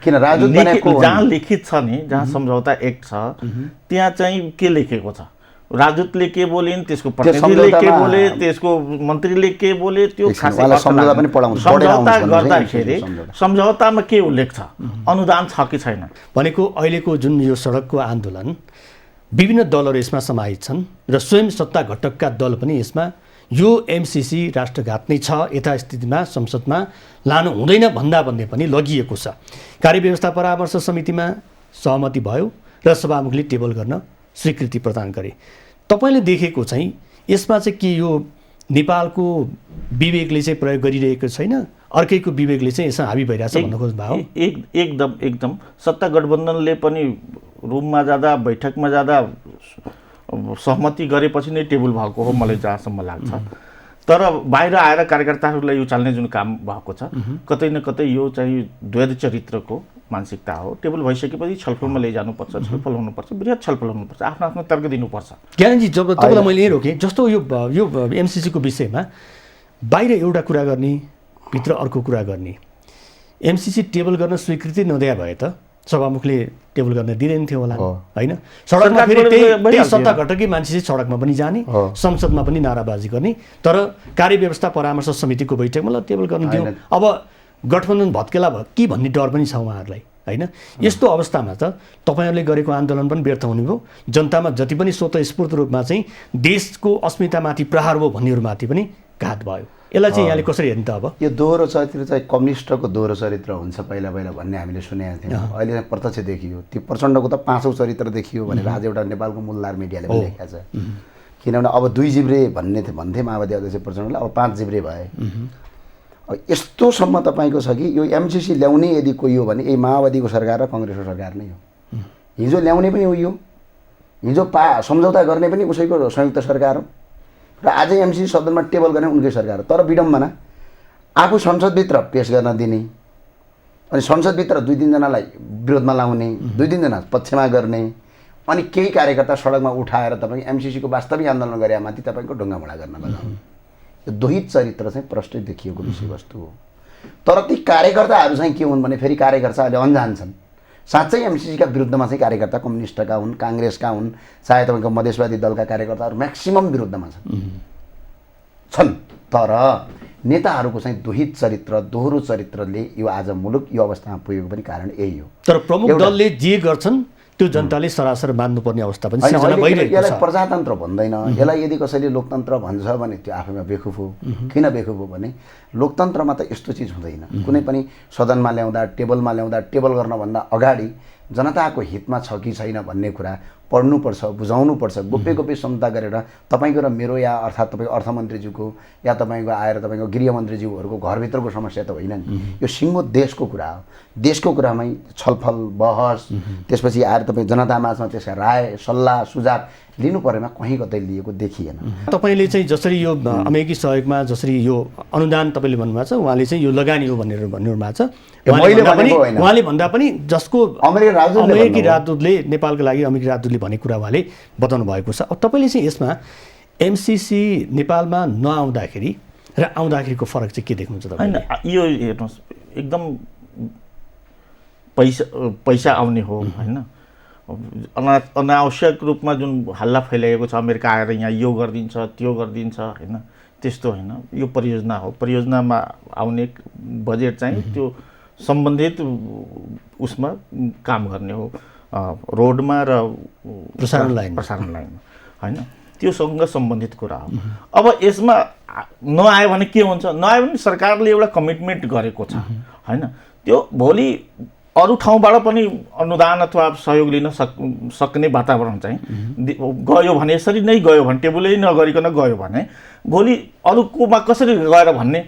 किन राजदूत भनेको जहाँ लिखित छ नि, जहाँ सम्झौता एक्ट छ त्यहाँ चाहिँ के लेखेको छ, राजदूतले के बोलिन्, त्यसको प्रतिनिधिले के बोले, त्यसको मन्त्रीले के बोले, त्यो खासै सम्झौता गर्दाखेरि सम्झौतामा के उल्लेख छ, अनुदान छ कि छैन भनेको अहिलेको जुन यो सडकको आन्दोलन विभिन्न दलहरू यसमा समाहित छन् र स्वयं सत्ता घटकका दल पनि यसमा यो एमसिसी राष्ट्रघात नै छ यथास्थितिमा संसदमा लानु हुँदैन भन्दा पनि लगिएको छ। कार्यव्यवस्था परामर्श समितिमा सहमति भयो र सभामुखले टेबल गर्न स्वीकृति प्रदान गरे। तपाईँले देखेको चाहिँ यसमा चाहिँ के यो नेपालको विवेकले चाहिँ प्रयोग गरिरहेको छैन, अर्कैको विवेकले चाहिँ यसमा हाबी भइरहेछ भन्न खोज्नु भयो? एकदम सत्ता गठबन्धनले पनि रुममा जाँदा बैठकमा जाँदा सहमति गरेपछि नै टेबल भएको हो मलाई जहाँसम्म लाग्छ। तर बाहिर आएर कार्यकर्ताहरूलाई यो चाल्ने जुन काम भएको छ कतै न कतै यो चाहिँ द्वैध चरित्रको मानसिकता हो। टेबल भइसकेपछि छलफलमा लैजानुपर्छ, छलफल हुनुपर्छ, वृहत छलफल हुनुपर्छ, आफ्नो आफ्नो तर्क दिनुपर्छ। ज्ञानजी जब तपाईँलाई मैले रोकेँ जस्तो यो एमसिसीको विषयमा बाहिर एउटा कुरा गर्ने भित्र अर्को कुरा गर्ने, एमसिसी टेबल गर्न स्वीकृति नदिए भए त सभामुखले टेबल गर्न दिँदैन थियो होला होइन। सडकमा फेरि त्यही सत्ता घटकै मान्छे चाहिँ सडकमा पनि जाने, संसदमा पनि नाराबाजी गर्ने, तर कार्यव्यवस्था परामर्श समितिको बैठकमा ल टेबल गर्न दिउँ। अब गठबन्धन भत्केला भयो कि भन्ने डर पनि छ उहाँहरूलाई होइन। यस्तो अवस्थामा त तपाईँहरूले गरेको आन्दोलन पनि व्यर्थ हुने भयो, जनतामा जति पनि स्वतःस्फूर्त रूपमा चाहिँ देशको अस्मितामाथि प्रहार भयो भन्नेहरूमाथि पनि घात भयो। यसलाई चाहिँ यहाँले कसरी हेर्नु त अब? यो दोहोरो चरित्र चाहिँ कम्युनिस्टको दोहोरो चरित्र हुन्छ पहिला भन्ने हामीले सुनेका थियौँ। अहिले चाहिँ प्रत्यक्ष देखियो। त्यो प्रचण्डको त 5औं चरित्र देखियो भनेर आज एउटा नेपालको मूलधार मिडियाले पनि लेखेको छ। किनभने अब 2 जिब्रे भन्थे माओवादी अध्यक्ष प्रचण्डले, अब 5 जिब्रे भए। अब यस्तोसम्म तपाईँको छ कि यो एमसिसी ल्याउने यदि कोही हो भने यही माओवादीको सरकार र कङ्ग्रेसको सरकार नै हो। हिजो ल्याउने पनि उही हो, हिजो सम्झौता गर्ने पनि उसैको संयुक्त सरकार हो र आज एमसिसी सदनमा टेबल गर्ने उनकै सरकार हो। तर विडम्बना आफू संसदभित्र पेश गर्न दिने अनि संसदभित्र 2-3जनालाई विरोधमा लाउने, 2-3जना पक्षमा गर्ने अनि केही कार्यकर्ता सडकमा उठाएर तपाईँ एमसिसीको वास्तविक आन्दोलन गरे माथि तपाईँको ढुङ्गामुढा गर्न लगाउने, यो दोहित चरित्र चाहिँ प्रष्टै देखिएको विषयवस्तु हो। तर ती कार्यकर्ताहरू चाहिँ के हुन् भने फेरि कार्यकर्ता अहिले अन्जान छन्। साँच्चै एमसिसीका विरुद्धमा चाहिँ कार्यकर्ता कम्युनिस्टका हुन्, काङ्ग्रेसका हुन्, चाहे तपाईँको मधेसवादी दलका कार्यकर्ताहरू म्याक्सिमम विरुद्धमा छन्। तर नेताहरूको चाहिँ दोहित चरित्र, दोहोरो चरित्रले यो आज मुलुक यो अवस्थामा पुगेको पनि कारण यही हो। तर प्रमुख दलले जे गर्छन् त्यो जनताले सरासर मान्नुपर्ने अवस्था पनि सिर्जना भइरहेको छ। यसलाई प्रजातन्त्र भन्दैन, यसलाई यदि कसैले लोकतन्त्र भन्छ भने त्यो आफैमा बेखुफ हो। किन बेखुफ हो भने लोकतन्त्रमा त यस्तो चिज हुँदैन। कुनै पनि सदनमा ल्याउँदा, टेबलमा ल्याउँदा, टेबल गर्नभन्दा अगाडि जनताको हितमा छ कि छैन भन्ने कुरा पढ्नुपर्छ, बुझाउनुपर्छ, गोप्य क्षमता गरेर तपाईँको र मेरो या अर्थात् तपाईँको अर्थमन्त्रीज्यूको या तपाईँको आएर तपाईँको गृहमन्त्रीज्यूहरूको घरभित्रको समस्या त होइन नि। यो सिङ्गो देशको कुरा हो। देशको कुरामै छलफल, बहस, त्यसपछि आएर तपाईँ जनतामाझमा त्यसका राय, सल्लाह, सुझाव लिनु परेमा कहीँ कतै लिएको देखिएन। तपाईँले चाहिँ जसरी यो अमेरिकी सहयोगमा जसरी यो अनुदान तपाईँले भन्नुभएको छ, उहाँले चाहिँ यो लगानी हो भनेर भन्नुभएको छ। उहाँले भन्दा पनि जसको अमेरिकी राजदूतले नेपालको लागि अमेरिकी राजदूतले भनेको कुरा उहाँले बताउनु भएको छ। अब तपाईँले चाहिँ यसमा एमसिसी नेपालमा नआउँदाखेरि र आउँदाखेरिको फरक चाहिँ के देख्नुहुन्छ तपाईँले? यो हेर्नुहोस्, एकदम पैसा आउने हो होइन। अनावश्यक रूपमा जुन हल्ला फैलाएको छ, अमेरिका आएर यहाँ यो गरिदिन्छ त्यो गरिदिन्छ होइन, त्यस्तो होइन। यो परियोजना हो। परियोजनामा आउने बजेट चाहिँ त्यो सम्बन्धित उसमा काम गर्ने हो, रोडमा र प्रसारण लाइनमा होइन, त्योसँग सम्बन्धित कुरा हो। अब यसमा नआयो भने के हुन्छ? नआयो भने सरकारले एउटा कमिटमेन्ट गरेको छ होइन, त्यो भोलि अरू ठाउँबाट पनि अनुदान अथवा सहयोग लिन सक्ने वातावरण चाहिँ गयो भने, यसरी नै गयो भने, टेबुलै नगरिकन गयो भने भोलि अरूकोमा कसरी गएर भन्ने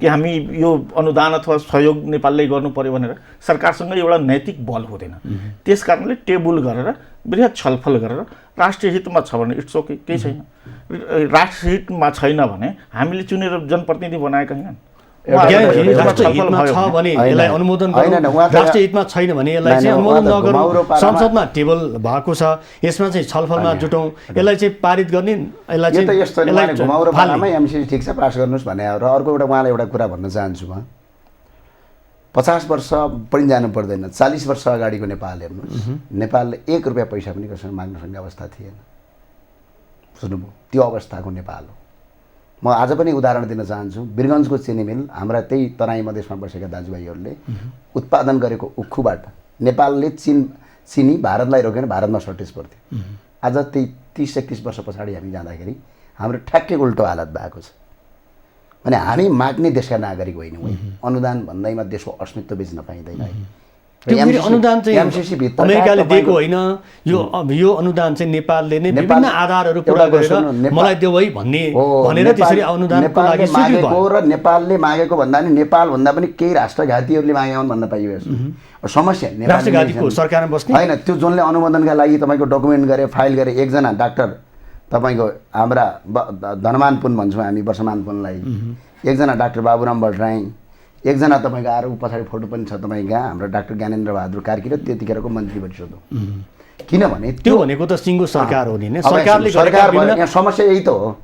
कि हामी यो अनुदान अथवा सहयोग नेपालले गर्नु पर्यो भनेर सरकारसँग एउटा नैतिक बल हुँदैन। त्यस कारणले टेबुल गरेर वृहत छलफल गरेर राष्ट्रिय हितमा छ भने इट्स ओके, केही छैन। राष्ट्रिय हितमा छैन भने हामीले चुनेर जनप्रतिनिधि बनाएका होइनन्। राष्ट्रिय हितमा छ भने यसलाई अनुमोदन गरौँ, राष्ट्रिय हितमा छैन भने यसलाई चाहिँ अनुमोदन नगरौँ। संसदमा टेबल भएको छ, यसमा चाहिँ छलफलमा जुटौँ, यसलाई चाहिँ पारित गर्ने, यसलाई चाहिँ घुमाउरो पारामै एमसिसी ठिक छ पास गर्नुहोस् भने। र अर्को एउटा उहाँलाई एउटा कुरा भन्न चाहन्छु म, 50 वर्ष पनि जानु पर्दैन, 40 वर्ष अगाडिको नेपाल हेर्नुहोस्, नेपालले 1 रुपियाँ पैसा पनि कसैले माग्न सक्ने अवस्था थिएन। सुन्नुभयो, त्यो अवस्थाको नेपाल हो। म आज पनि उदाहरण दिन चाहन्छु। वीरगन्जको चिनी मिल, हाम्रा त्यही तराई मधेसमा बसेका दाजुभाइहरूले उत्पादन गरेको उखुबाट नेपालले चिनी भारतलाई रोक्यो भने भारतमा सर्टेज पर्थ्यो। आज त्यही 30-31 वर्ष पछाडि हामी जाँदाखेरि हाम्रो ठ्याक्कै उल्टो हालत भएको छ। भने हामी माग्ने देशका नागरिक होइनौँ। अनुदान भन्दैमा देशको अस्मित्व बेच्न पाइँदैन। अनुदान चाहिँ अमेरिकाले दिएको होइन, यो अनुदान चाहिँ नेपालले नै विभिन्न आधारहरू पुरा गरेर मलाई देऊ है भनेर त्यसरी अनुदानको लागि मागेको र नेपालले मागेको भन्दा नि नेपाल भन्दा पनि केही राष्ट्रघातीहरूले मागेका हुन् भन्न पाइयो। समस्या राष्ट्रघातीको सरकारमा बस्ने होइन, त्यो जुनले अनुमोदनका लागि तपाईँको डकुमेन्ट गरे, फाइल गरे, एकजना डाक्टर तपाईँको हाम्रा धनमान पुन भन्छौँ हामी वर्षमान पुनलाई, एकजना डाक्टर बाबुराम भट्टराई, एकजना तपाईँको आएर पछाडि फोटो पनि छ तपाईँको हाम्रो डाक्टर ज्ञानेन्द्र बहादुर कार्की र त्यतिखेरको मन्त्री परिषद हो। किनभने त्यो भनेको त सिङ्गो सरकार हो नि, सरकार यहाँ समस्या यही त हो।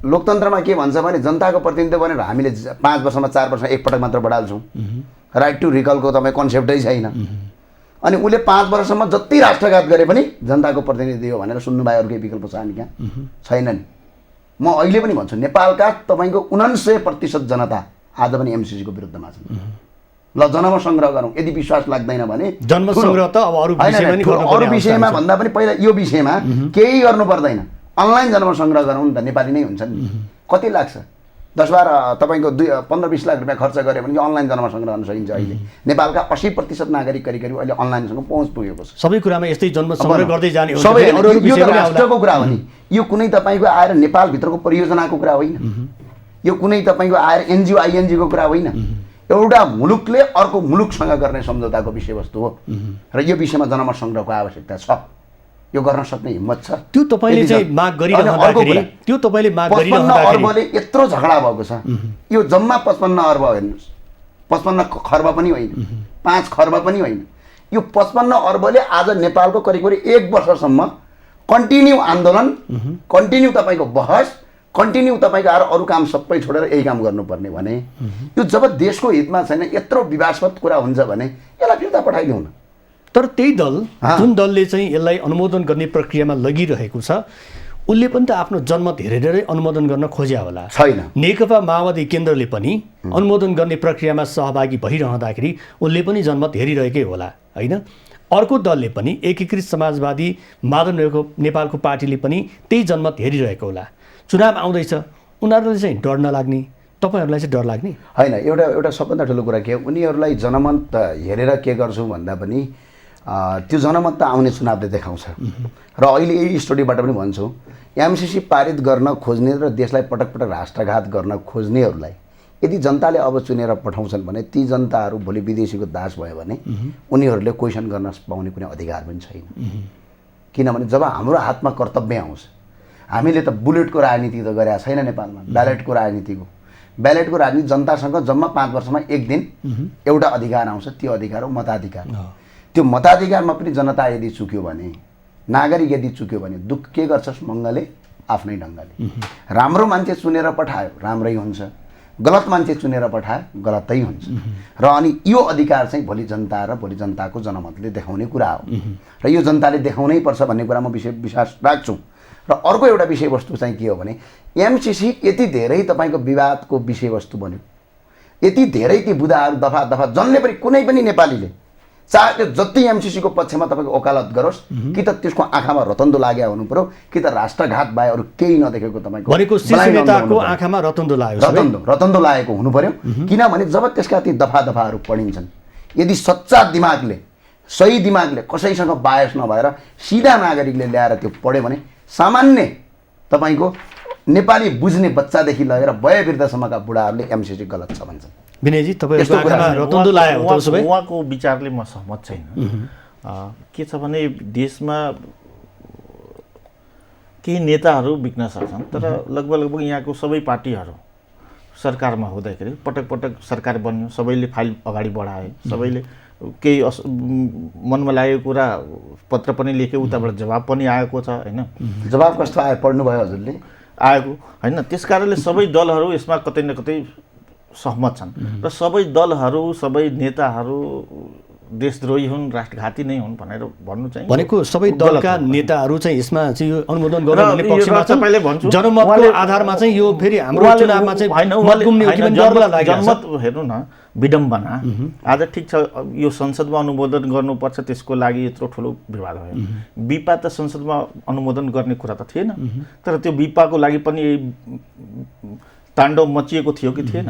लोकतन्त्रमा के भन्छ भने जनताको प्रतिनिधित्व भनेर हामीले 5 वर्षमा 4 वर्षमा एकपटक मात्र बढाल्छौँ। राइट टु रिकलको तपाईँ कन्सेप्टै छैन। अनि उसले 5 वर्षसम्म जति राष्ट्रघात गरे पनि जनताको प्रतिनिधि हो भनेर सुन्नुभयो, अरू केही विकल्प छ नि कहाँ? छैन नि। म अहिले पनि भन्छु, नेपालका तपाईँको 49% जनता आज पनि एमसिसीको विरुद्धमा छन्। ल जन्म सङ्ग्रह गरौँ, यदि विश्वास लाग्दैन भने जन्म सङ्ग्रह त अब अरू विषयमा भन्दा पनि पहिला यो विषयमा केही गर्नु पर्दैन, अनलाइन जन्म सङ्ग्रह गरौँ नि त, नेपाली नै हुन्छ नि। कति लाग्छ? 10-12 तपाईँको 15-20 लाख रुपियाँ खर्च गऱ्यो भने अनलाइन जनमतसँग गर्न सकिन्छ। अहिले नेपालका 80% नागरिक करिब अहिले अनलाइनसँग पहुँच पुगेको छ। सबै कुरामा यस्तै जन्म संग्रह गर्दै जाने हो सबै भने अरू यो विषय त पनि आउला। राष्ट्रको कुरा हो नि, यो कुनै तपाईँको आएर नेपालभित्रको परियोजनाको कुरा होइन, यो कुनै तपाईँको आएर एनजिओ आइएनजिओको कुरा होइन। एउटा मुलुकले अर्को मुलुकसँग गर्ने सम्झौताको विषयवस्तु हो र यो विषयमा जनमत सङ्ग्रहको आवश्यकता छ। यो गर्न सक्ने हिम्मत छ। त्यो तपाईले चाहिँ माग गरिरहँदाखेरि त्यो तपाईले माग 55 गरिरहँदाखेरि अर्बले यत्रो झगडा भएको छ। यो जम्मा 55 अर्ब हेर्नुहोस्, 55 खर्ब पनि होइन, 5 खर्ब पनि होइन। यो 55 अर्बले आज नेपालको करिब 1 वर्षसम्म कन्टिन्यू आन्दोलन, कन्टिन्यू तपाईँको बहस, कन्टिन्यू तपाईँको अरू काम सबै छोडेर यही काम गर्नुपर्ने भने यो जब देशको हितमा छैन, यत्रो विवादस्पद कुरा हुन्छ भने यसलाई फिर्ता पठाइदिउँ न। तर त्यही दल जुन दलले चाहिँ यसलाई अनुमोदन गर्ने प्रक्रियामा लगिरहेको छ उसले पनि त आफ्नो जनमत हेरेरै अनुमोदन गर्न खोज्या होला। छैन। नेकपा माओवादी केन्द्रले पनि अनुमोदन गर्ने प्रक्रियामा सहभागी भइरहँदाखेरि उसले पनि जनमत हेरिरहेकै होला होइन। अर्को दलले पनि एकीकृत समाजवादी माधव नेपालको पार्टीले पनि त्यही जनमत हेरिरहेको होला। चुनाव आउँदैछ, उनीहरूले चाहिँ डर नलाग्ने, तपाईँहरूलाई चाहिँ डर लाग्ने होइन। एउटा सबभन्दा ठुलो कुरा के हो, उनीहरूलाई जनमत हेरेर के गर्छु भन्दा पनि त्यो जनमत त आउने चुनावले देखाउँछ। र अहिले यही स्टोरीबाट पनि भन्छु, एमसिसी पारित गर्न खोज्ने र देशलाई पटक पटक राष्ट्रघात गर्न खोज्नेहरूलाई यदि जनताले अब चुनेर पठाउँछन् भने ती जनताहरू भोलि विदेशीको दास भयो भने उनीहरूले क्वेसन गर्न पाउने कुनै अधिकार पनि छैन। किनभने जब हाम्रो हातमा कर्तव्य आउँछ, हामीले त बुलेटको राजनीति त गरेका छैन नेपालमा, ब्यालेटको राजनीति जनतासँग जम्मा 5 वर्षमा एक दिन एउटा अधिकार आउँछ, त्यो अधिकार हो मताधिकार। त्यो मताधिकारमा पनि जनता यदि चुक्यो भने, नागरिक यदि चुक्यो भने दुःख के गर्छस् मङ्गले आफ्नै ढङ्गले। राम्रो मान्छे चुनेर पठायो राम्रै हुन्छ, गलत मान्छे चुनेर पठायो गलतै हुन्छ। र अनि यो अधिकार चाहिँ भोलि जनता र भोलि जनताको जनमतले देखाउने कुरा हो र यो जनताले देखाउनै पर्छ भन्ने कुरा म विश्वास राख्छु। र अर्को एउटा विषयवस्तु चाहिँ के हो भने एमसिसी यति धेरै तपाईँको विवादको विषयवस्तु बन्यो, यति धेरै ती बुदाहरू दफा दफा जसले पनि कुनै पनि नेपालीले चाहे त्यो जति एमसिसीको पक्षमा तपाईँको वकालत गरोस् कि त त्यसको आँखामा रतन्दो लाग्या हुनु पर्यो कि त राष्ट्रघात बाहेक अरू केही नदेखेको तपाईँको भनेको शीर्ष नेताको आँखामा रतन्दो लाग्यो, रतन्दो लागेको हुनु पर्यो। किनभने जब त्यसका ती दफा दफाहरू पढिन्छन्, यदि सच्चा दिमागले सही दिमागले कसैसँग बायस नभएर सिधा नागरिकले ल्याएर त्यो पढ्यो भने सामान्य तपाईँको नेपाली बुझ्ने बच्चादेखि लगेर वयोवृद्धसम्मका बुढाहरूले एमसिसी गलत छ भन्छन्। विनयजी तपाईँको आँखामा रतन्दो लाग्यो हो त्यसो भए? उहाँको विचारले म सहमत छैन। के छ भने देशमा केही नेताहरू बिग्न सक्छन्, तर लगभग यहाँको सबै पार्टीहरू सरकारमा हुँदाखेरि पटक पटक सरकार बन्यो, सबैले फाइल अगाडि बढाए, सबैले केही मनमा लागेको कुरा पत्र पनि लेख्यो, उताबाट जवाब पनि आएको छ होइन। जवाब कस्तो आयो पढ्नुभयो हजुरले? आएको होइन। त्यस कारणले सबै दलहरू यसमा कतै न कतै सहमत छन् र सबै दलहरू सबै नेताहरू देशद्रोही हुन्, राष्ट्रघाती नै हुन् भनेर भन्नु चाहिँ भनेको सबै दलका नेताहरू चाहिँ यसमा चाहिँ यो अनुमोदन गर्नु भन्ने पक्षमा छन्। तपाईँले भन्छु जनमतको आधारमा चाहिँ यो फेरि हाम्रो चुनावमा चाहिँ मत गुम्ने हो कि भन्ने डरलाई लागेको छ। जनमत हेर्नु न, विडम्बना। आज ठिक छ यो संसदमा अनुमोदन गर्नुपर्छ, त्यसको लागि यत्रो ठुलो विवाद भयो। विपा त संसदमा अनुमोदन गर्ने कुरा त थिएन, तर त्यो विपाको लागि पनि ताण्डव मचिएको थियो कि थिएन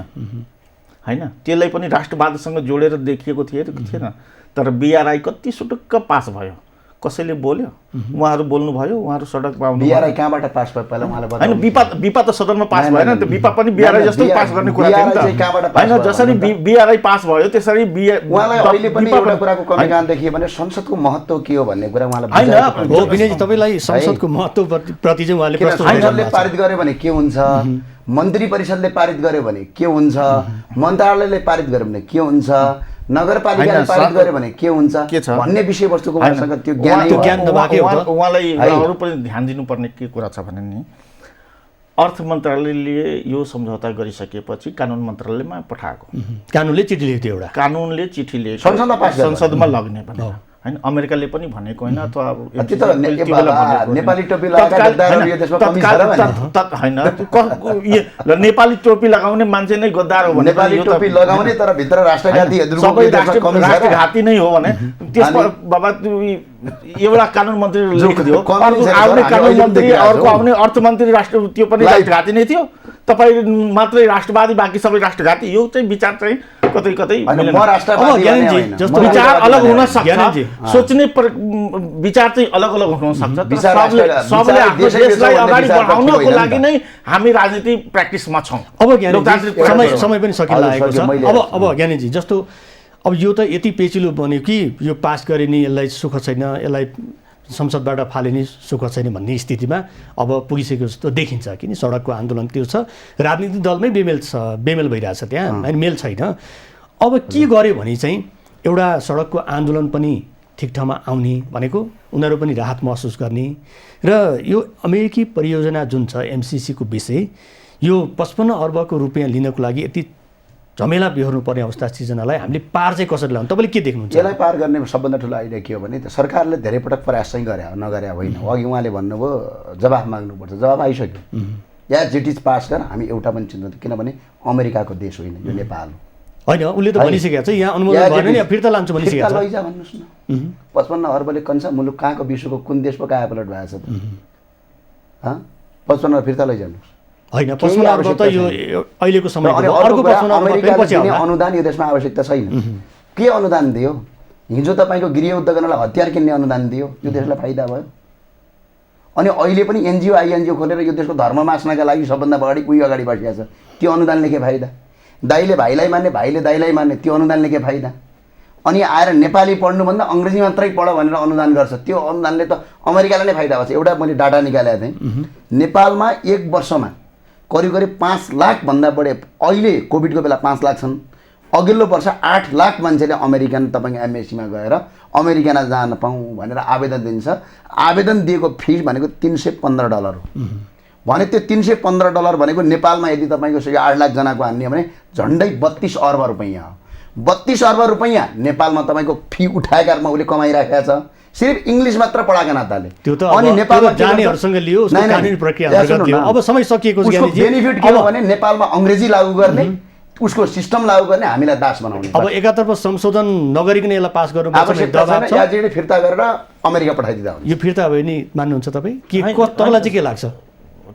होइन। त्यसलाई पनि राष्ट्रवादसँग जोडेर देखिएको थिएन। तर बिआरआई कति सुटुक्क पास भयो, कसैले बोल्यो, उहाँहरू बोल्नुभयो, उहाँहरू सडकमा आउनु। बिआरआई कहाँबाट पास भयो पहिला उहाँले बताउनु। होइन, विपा त सदनमा पास भएन नि त, विपा पनि बिआरआई जस्तो पास गर्ने कुरा थियो नि त होइन। जसरी बिआरआई पास भयो त्यसरी उहाँलाई अहिले पनि एउटा कुराको कमी काम देखियो भने संसदको महत्त्व के हो भन्ने कुरा उहाँलाई होइन। हो विनयजी, तपाईँलाई संसदको महत्त्व प्रति चाहिँ उहाँले प्रश्न संसदले पारित गर्यो भने के हुन्छ, मन्त्री परिषदले पारित गर्यो भने के हुन्छ, मन्त्रालयले पारित गर्यो भने के हुन्छ, नगरपालिकाले पारित गर्यो भने के हुन्छ भन्ने विषयवस्तुको उहाँसँग त्यो ज्ञान नभएकै हो। उहाँलाई अरू पनि ध्यान दिनुपर्ने के कुरा छ भने नि, अर्थ मन्त्रालयले यो सम्झौता गरिसकेपछि कानुन मन्त्रालयमा पठाएको, कानुनले चिठी लेख्यो, एउटा कानुनले चिठी लेख्यो संसदमा लग्ने भनेर होइन। अमेरिकाले पनि भनेको होइन, अथवा नेपाली टोपी लगाउने यो देशमा कमी छ र होइन। नेपाली टोपी लगाउने मान्छे नै गद्दार हो भने, नेपाली टोपी लगाउने तर भित्र राष्ट्रघाती नै हो भने त्यसमा बाबा एउटा कानुन मन्त्रीले लेखिदियो, अर्को आउने कानुन मन्त्री, अर्को आउने अर्थमन्त्री राष्ट्र त्यो पनि राष्ट्रघाती नै थियो। तपाईँ मात्रै राष्ट्रवादी बाँकी सबै राष्ट्रघाती, यो चाहिँ विचार चाहिँ कतै कतै मिलेन। म राष्ट्रवादी ज्ञानेन्द्रजी, भने होइन। जस्तो विचार अलग हुन ज्ञानेन्द्रजी, सक्छ, सोच्ने विचार चाहिँ अलग अलग हुन सक्छ। तर विचार सबले आफ्नो देशै देशलाई देशै अगाडि विचार बढाउनको होइन नि लागि त। नै हामी राजनीति प्र्याक्टिसमा छौँ। अब ज्ञानेन्द्रजी, समय पनि सकिन लागेको छ। मैले अब ज्ञानेन्द्रजी, जस्तो अब यो त यति पेचिलो बन्यो कि यो पास गरे नि यसलाई सुख छैन, यसलाई संसदबाट फालिने सुख छैन भन्ने स्थितिमा अब पुगिसकेको जस्तो देखिन्छ। किन सडकको आन्दोलन त्यो छ, राजनीतिक दलमै बेमेल भइरहेछ त्यहाँ, होइन मेल छैन। अब के गर्यो भने चाहिँ एउटा सडकको आन्दोलन पनि ठिक ठाउँमा आउने भनेको उनीहरू पनि राहत महसुस गर्ने, र यो अमेरिकी परियोजना जुन छ एमसिसीको विषय, यो 55 अर्बको रुपियाँ लिनको लागि यति झमेला बेहोर्नुपर्ने अवस्था सिर्जनालाई हामीले पार चाहिँ कसरी ल्याउनु, तपाईँले के देख्नुहुन्छ? यसलाई पार गर्ने सबभन्दा ठुलो आइडिया के हो भने सरकारले धेरै पटक प्रयास चाहिँ नगरे होइन। अघि उहाँले भन्नुभयो जवाफ माग्नुपर्छ, जवाफ आइसक्यो। या जिटिज पास गर, हामी एउटा पनि चिन्दैन, किनभने अमेरिकाको देश होइन यो, नेपाल हो। होइन, उसले त भनिसकेको छ यहाँ अनुमोदन भएन नि, फिर्ता लान्छु भनिसकेको छ। लैजा भन्नुहोस् न। 55 अर्बले कन्छ मुलुक कहाँको विश्वको कुन देशको कायापलट भएको छ त? 55 अर्ब फिर्ता लैजानुहोस्। होइन, 55 अर्ब त यो अहिलेको समय अर्को 55 अर्ब पछि दिने आउँला। अनुदान यो देशमा आवश्यकता छैन। के अनुदान दियो? हिजो तपाईँको गृह युद्ध गर्नलाई हतियार किन्ने अनुदान दियो, यो देशलाई फाइदा भयो। अनि अहिले पनि एनजिओ आइएनजिओ खोलेर यो देशको धर्म मास्नका लागि सबभन्दा अगाडि बसिएको छ, त्यो अनुदानले के फाइदा? दाइले भाइलाई मान्ने, भाइले दाइलाई मान्ने, त्यो अनुदानले के फाइदा? अनि आएर नेपाली पढ्नुभन्दा अङ्ग्रेजी मात्रै पढ भनेर अनुदान गर्छ, त्यो अनुदानले त अमेरिकालाई नै फाइदा भएको छ। एउटा मैले डाटा निकालेको थिएँ, नेपालमा 1 वर्षमा करिब 5 लाखभन्दा बढी, अहिले कोभिडको बेला 5 लाख छन्, अघिल्लो वर्ष 8 लाख मान्छेले अमेरिकन तपाईँको एमएससीमा गएर अमेरिकामा जान पाऊँ भनेर आवेदन दिन्छ। आवेदन दिएको फिस भनेको $315 हो। भने त्यो $315 भनेको नेपालमा यदि तपाईँको 8 लाख जनाको हान्ने हो भने झन्डै 32 अर्ब रुपैयाँ हो। 32 अर्ब रुपैयाँ नेपालमा तपाईँको फी उठाएकामा उसले कमाइराखेको छ, सिर्फ इङ्ग्लिस मात्र पढाएको नाताले। त्यो त अनि नेपालमा जानेहरूसँग लियो, उसको कानुनी प्रक्रिया अन्तर्गत लियो। अब समय सकिएको छ ज्ञानेन्द्रजी। बेनिफिट के हो भने नेपालमा अङ्ग्रेजी लागू गर्ने, उसको सिस्टम लागू गर्ने, हामीलाई दास बनाउने। अब एकातर्फ संशोधन नगरिकन यसलाई पास गर्नुपर्छ दबाब छ, याजिडी फिर्ता गरेर अमेरिका पठाइदिँदा हुन्छ। यो फिर्ता भयो नि मान्नुहुन्छ तपाईँ के? तपाईँलाई चाहिँ के लाग्छ?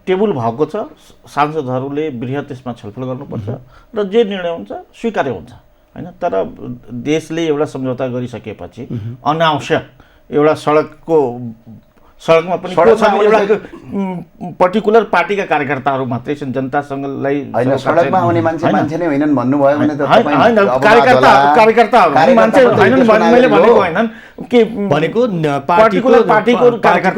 टेबल भएको छ, सांसदहरूले बृहत त्यसमा छलफल गर्नुपर्छ र जे निर्णय हुन्छ स्वीकार्य हुन्छ, होइन? तर देशले एउटा सम्झौता गरिसकेपछि अनावश्यक एउटा सडकमा पनि एउटा पर्टिकुलर पार्टीका कार्यकर्ताहरू मात्रै छन्, जनतासँगलाई होइन। सडकमा आउने मान्छे नै होइनन् भन्नुभयो भने त कार्यकर्ताहरू मान्छे होइनन् भन्ने मैले भनेको होइन के भनेको पार्टीको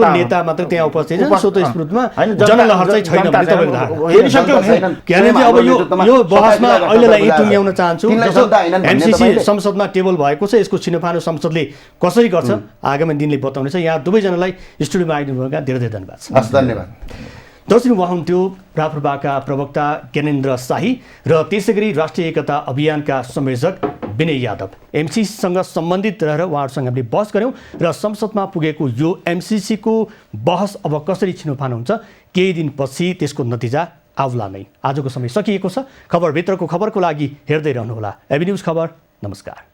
नेता मात्र त्यहाँ उपस्थित छन्, स्वतस्फूर्तमा जनलहर चाहिँ छैन भन्ने तपाईँको धारणा हेरिसक्यो ज्ञानेन्द्रजी। अब यो बहसमा अहिलेलाई यही टुङ्ग्याउन चाहन्छु। एमसिसी संसदमा टेबल भएको छ, यसको छिनोफानो संसदले कसरी गर्छ आगामी दिनले बताउनेछ। यहाँ दुवैजनालाई स्टुडियोमा आइदिनुभएका धेरै धेरै धन्यवाद। हस्, धन्यवाद। दर्शक, उहाँ हुन्थ्यो राप्रपाका प्रवक्ता ज्ञानेन्द्र शाही र त्यसै गरी राष्ट्रिय एकता अभियानका संयोजक विनय यादव। एमसिसीसँग सम्बन्धित रहेर उहाँहरूसँग हामीले बहस गऱ्यौँ र संसदमा पुगेको यो एमसिसीको बहस अब कसरी छिनोफानो हुन्छ, केही दिनपछि त्यसको नतिजा आउला नै। आजको समय सकिएको छ। खबरभित्रको खबरको लागि हेर्दै रहनुहोला एबी न्युज खबर। नमस्कार।